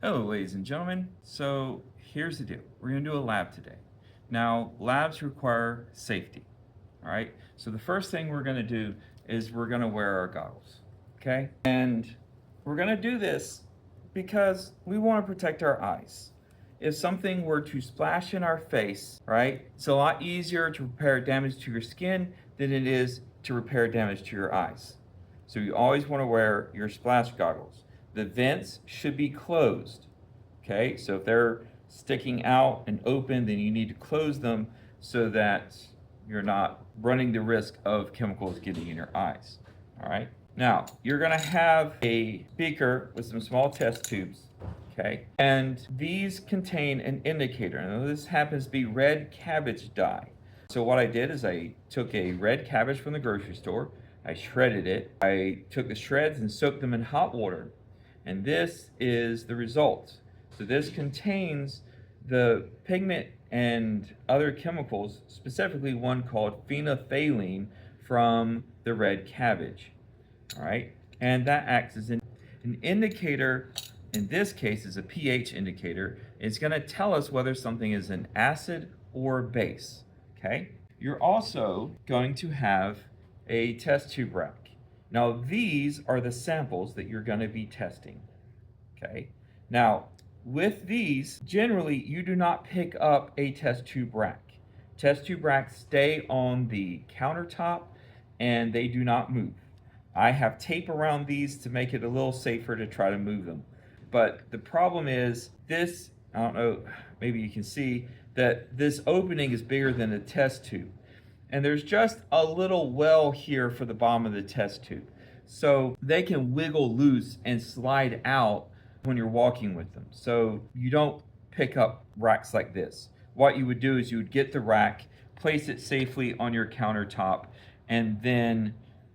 Hello, ladies and gentlemen. So here's the deal. We're going to do a lab today. Now, labs require safety. All right. So the first thing we're going to do is we're going to wear our goggles. Okay. And we're going to do this because we want to protect our eyes. If something were to splash in our face, right, it's a lot easier to repair damage to your skin than it is to repair damage to your eyes. So you always want to wear your splash goggles. The vents should be closed. Okay, so if they're sticking out and open, then you need to close them so that you're not running the risk of chemicals getting in your eyes. All right, now you're going to have a beaker with some small test tubes. Okay, and these contain an indicator. Now this happens to be red cabbage dye. So what I did is I took a red cabbage from the grocery store, I shredded it, I took the shreds and soaked them in hot water, and this is the result. So this contains the pigment and other chemicals, specifically one called phenolphthalein from the red cabbage. All right, and that acts as an indicator. In this case, is a pH indicator. It's going to tell us whether something is an acid or base. Okay. You're also going to have a test tube rack. Now, these are the samples that you're going to be testing. Okay. Now, with these, generally, you do not pick up a test tube rack. Test tube racks stay on the countertop and they do not move. I have tape around these to make it a little safer to try to move them. But the problem is this, I don't know, maybe you can see that this opening is bigger than the test tube. And there's just a little well here for the bottom of the test tube. So they can wiggle loose and slide out when you're walking with them. So you don't pick up racks like this. What you would do is you would get the rack, place it safely on your countertop, and then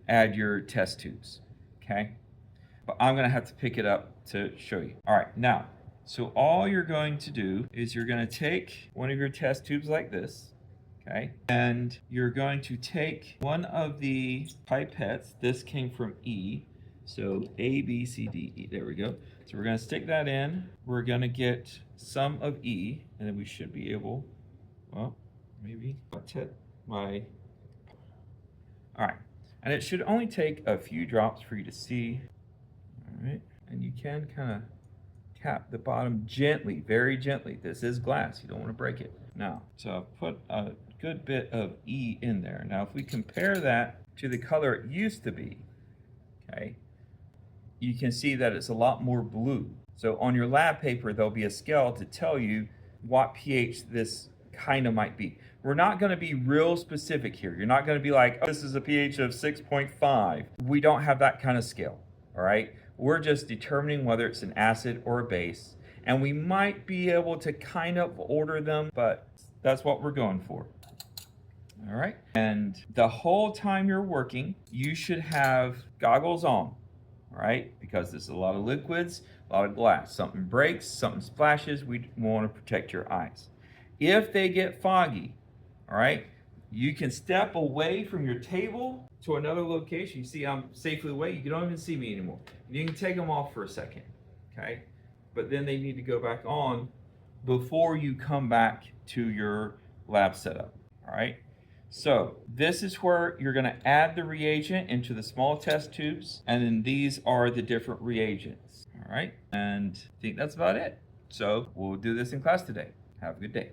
add your test tubes, okay? But I'm gonna have to pick it up to show you. All right, now, so all you're going to do is you're gonna take one of your test tubes like this, okay? And you're going to take one of the pipettes. This came from E, so A, B, C, D, E, there we go. So we're gonna stick that in. We're gonna get some of E, and then we should be able, well, maybe tip my, all right. And it should only take a few drops for you to see. All right, and you can kind of tap the bottom gently, very gently. This is glass, you don't want to break it. Now, so I've put a good bit of E in there. Now, if we compare that to the color it used to be, okay, you can see that it's a lot more blue. So on your lab paper, there'll be a scale to tell you what pH this kind of might be. We're not going to be real specific here. You're not going to be like, oh, this is a pH of 6.5. We don't have that kind of scale, all right? We're just determining whether it's an acid or a base, and we might be able to kind of order them, but that's what we're going for. All right, and the whole time you're working, you should have goggles on, all right, because there's a lot of liquids, a lot of glass. Something breaks, something splashes, we want to protect your eyes. If they get foggy, all right, you can step away from your table to another location. You see I'm safely away. You don't even see me anymore. You can take them off for a second, okay? But then they need to go back on before you come back to your lab setup, all right? So this is where you're gonna add the reagent into the small test tubes, and then these are the different reagents, all right? And I think that's about it. So we'll do this in class today. Have a good day.